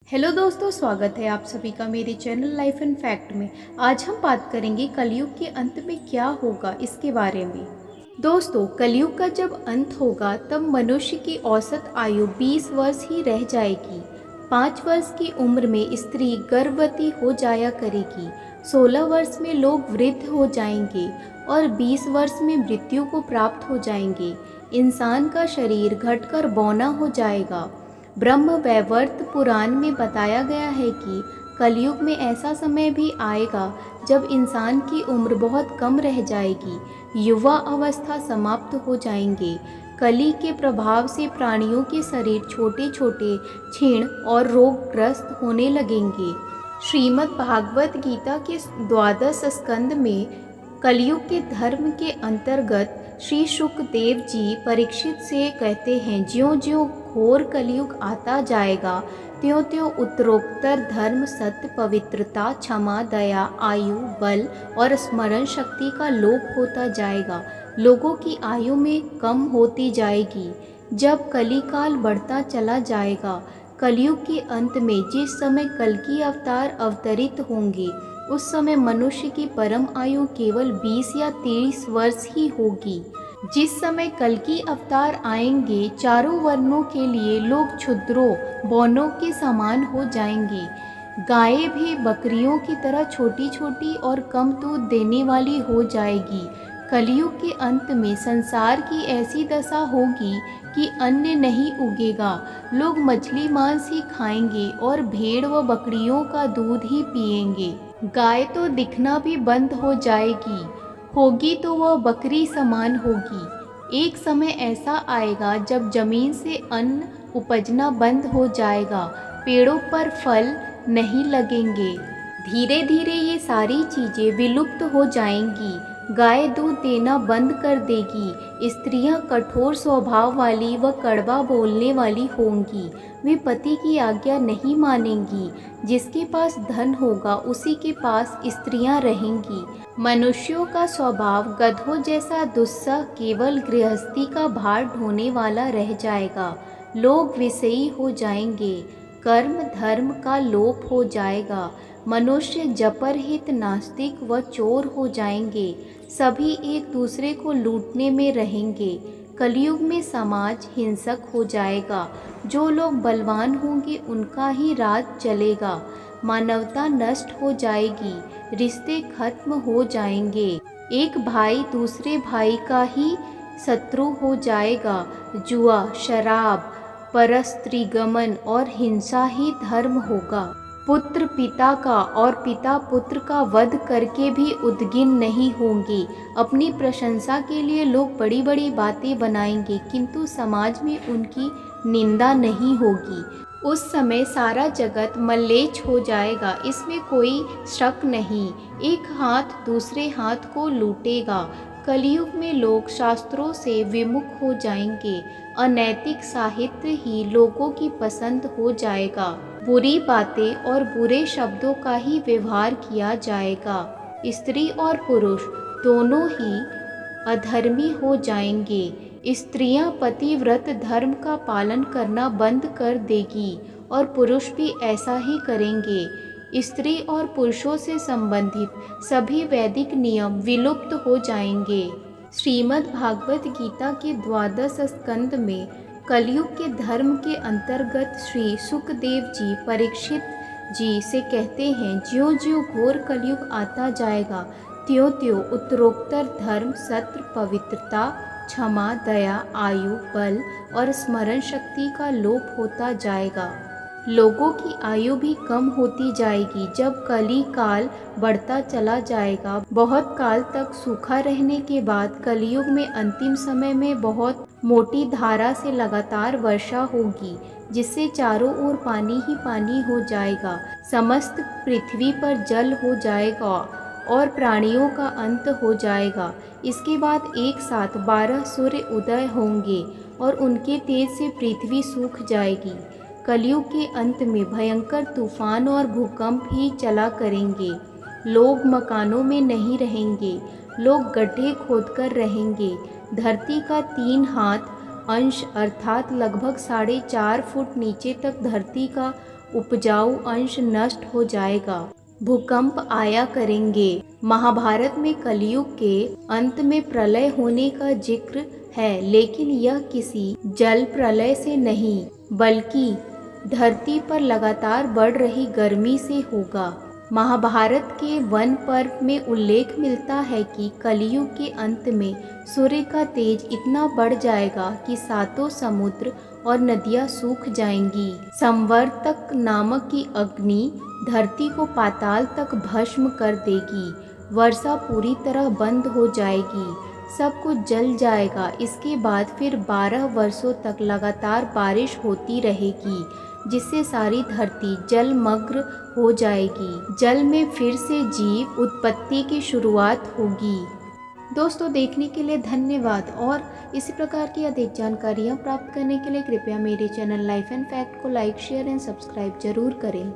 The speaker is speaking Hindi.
हेलो दोस्तों, स्वागत है आप सभी का मेरे चैनल लाइफ एंड फैक्ट में। आज हम बात करेंगे कलयुग के अंत में क्या होगा इसके बारे में। दोस्तों, कलयुग का जब अंत होगा तब मनुष्य की औसत आयु 20 वर्ष ही रह जाएगी। 5 वर्ष की उम्र में स्त्री गर्भवती हो जाया करेगी, 16 वर्ष में लोग वृद्ध हो जाएंगे और 20 वर्ष में मृत्यु को प्राप्त हो जाएंगे। इंसान का शरीर घटकर बौना हो जाएगा। ब्रह्म वैवर्त पुराण में बताया गया है कि कलयुग में ऐसा समय भी आएगा जब इंसान की उम्र बहुत कम रह जाएगी, युवा अवस्था समाप्त हो जाएंगे। कली के प्रभाव से प्राणियों के शरीर छोटे छोटे, क्षीण और रोगग्रस्त होने लगेंगे। श्रीमद् भागवत गीता के 12 स्कंद में कलयुग के धर्म के अंतर्गत श्री शुकदेव जी परीक्षित से कहते हैं, ज्यों ज्यों घोर कलयुग आता जाएगा त्यों त्यों उत्तरोत्तर धर्म, सत्य, पवित्रता, क्षमा, दया, आयु, बल और स्मरण शक्ति का लोप होता जाएगा। लोगों की आयु में कम होती जाएगी। जब कलिकाल बढ़ता चला जाएगा, कलयुग के अंत में जिस समय कल्कि अवतार अवतरित होंगे उस समय मनुष्य की परम आयु केवल 20 या 30 वर्ष ही होगी। जिस समय कल्कि अवतार आएंगे, चारों वर्णों के लिए लोग क्षुद्रों, बौनों के समान हो जाएंगे। गायें भी बकरियों की तरह छोटी छोटी और कम दूध देने वाली हो जाएगी। कलयुग के अंत में संसार की ऐसी दशा होगी कि अन्न नहीं उगेगा। लोग मछली मांस ही खाएंगे और भेड़ व बकरियों का दूध ही पिएंगे। गाय तो दिखना भी बंद हो जाएगी, होगी तो वह बकरी समान होगी। एक समय ऐसा आएगा जब जमीन से अन्न उपजना बंद हो जाएगा, पेड़ों पर फल नहीं लगेंगे। धीरे धीरे ये सारी चीज़ें विलुप्त हो जाएंगी। गाय दूध देना बंद कर देगी। स्त्रियां कठोर स्वभाव वाली व कड़वा बोलने वाली होंगी। वे पति की आज्ञा नहीं मानेंगी। जिसके पास धन होगा उसी के पास स्त्रियां रहेंगी। मनुष्यों का स्वभाव गधों जैसा दुस्सह केवल गृहस्थी का भार ढोने वाला रह जाएगा। लोग विषयी हो जाएंगे। कर्म धर्म का लोप हो जाएगा। मनुष्य जपरहित, नास्तिक व चोर हो जाएंगे। सभी एक दूसरे को लूटने में रहेंगे। कलयुग में समाज हिंसक हो जाएगा। जो लोग बलवान होंगे उनका ही राज चलेगा। मानवता नष्ट हो जाएगी। रिश्ते खत्म हो जाएंगे। एक भाई दूसरे भाई का ही शत्रु हो जाएगा। जुआ, शराब, परस्त्रीगमन और हिंसा ही धर्म होगा। पुत्र पिता का और पिता पुत्र का वध करके भी उद्गिन नहीं होंगे। अपनी प्रशंसा के लिए लोग बड़ी बड़ी बातें बनाएंगे, किंतु समाज में उनकी निंदा नहीं होगी। उस समय सारा जगत मल्लेच्छ हो जाएगा, इसमें कोई शक नहीं। एक हाथ दूसरे हाथ को लूटेगा। कलयुग में लोग शास्त्रों से विमुख हो जाएंगे। अनैतिक साहित्य ही लोगों की पसंद हो जाएगा। बुरी बातें और बुरे शब्दों का ही व्यवहार किया जाएगा। स्त्री और पुरुष दोनों ही अधर्मी हो जाएंगे। स्त्रियां पतिव्रत धर्म का पालन करना बंद कर देगी और पुरुष भी ऐसा ही करेंगे। स्त्री और पुरुषों से संबंधित सभी वैदिक नियम विलुप्त हो जाएंगे। श्रीमद् भागवत गीता के 12 स्कंद में कलयुग के धर्म के अंतर्गत श्री सुखदेव जी परीक्षित जी से कहते हैं, ज्यों ज्यों घोर कलयुग आता जाएगा त्यों त्यों उत्तरोत्तर धर्म, सत्य, पवित्रता, क्षमा, दया, आयु, बल और स्मरण शक्ति का लोप होता जाएगा। लोगों की आयु भी कम होती जाएगी। जब कली काल बढ़ता चला जाएगा, बहुत काल तक सूखा रहने के बाद कलयुग में अंतिम समय में बहुत मोटी धारा से लगातार वर्षा होगी, जिससे चारों ओर पानी ही पानी हो जाएगा। समस्त पृथ्वी पर जल हो जाएगा और प्राणियों का अंत हो जाएगा। इसके बाद एक साथ 12 सूर्य उदय होंगे और उनके तेज से पृथ्वी सूख जाएगी। कलयुग के अंत में भयंकर तूफान और भूकंप ही चला करेंगे। लोग मकानों में नहीं रहेंगे। लोग गड्ढे खोदकर रहेंगे। धरती का 3 हाथ अंश अर्थात लगभग 4.5 फुट नीचे तक धरती का उपजाऊ अंश नष्ट हो जाएगा, भूकंप आया करेंगे। महाभारत में कलयुग के अंत में प्रलय होने का जिक्र है, लेकिन यह किसी जल प्रलय से नहीं बल्कि धरती पर लगातार बढ़ रही गर्मी से होगा। महाभारत के वन पर्व में उल्लेख मिलता है कि कलयुग के अंत में सूर्य का तेज इतना बढ़ जाएगा कि सातों समुद्र और नदियां सूख जाएंगी। संवर्तक नामक की अग्नि धरती को पाताल तक भस्म कर देगी। वर्षा पूरी तरह बंद हो जाएगी, सब कुछ जल जाएगा। इसके बाद फिर 12 वर्षों तक लगातार बारिश होती रहेगी, जिससे सारी धरती जलमग्न हो जाएगी। जल में फिर से जीव उत्पत्ति की शुरुआत होगी। दोस्तों, देखने के लिए धन्यवाद और इसी प्रकार की अधिक जानकारियाँ प्राप्त करने के लिए कृपया मेरे चैनल लाइफ एंड फैक्ट को लाइक, शेयर एंड सब्सक्राइब जरूर करें।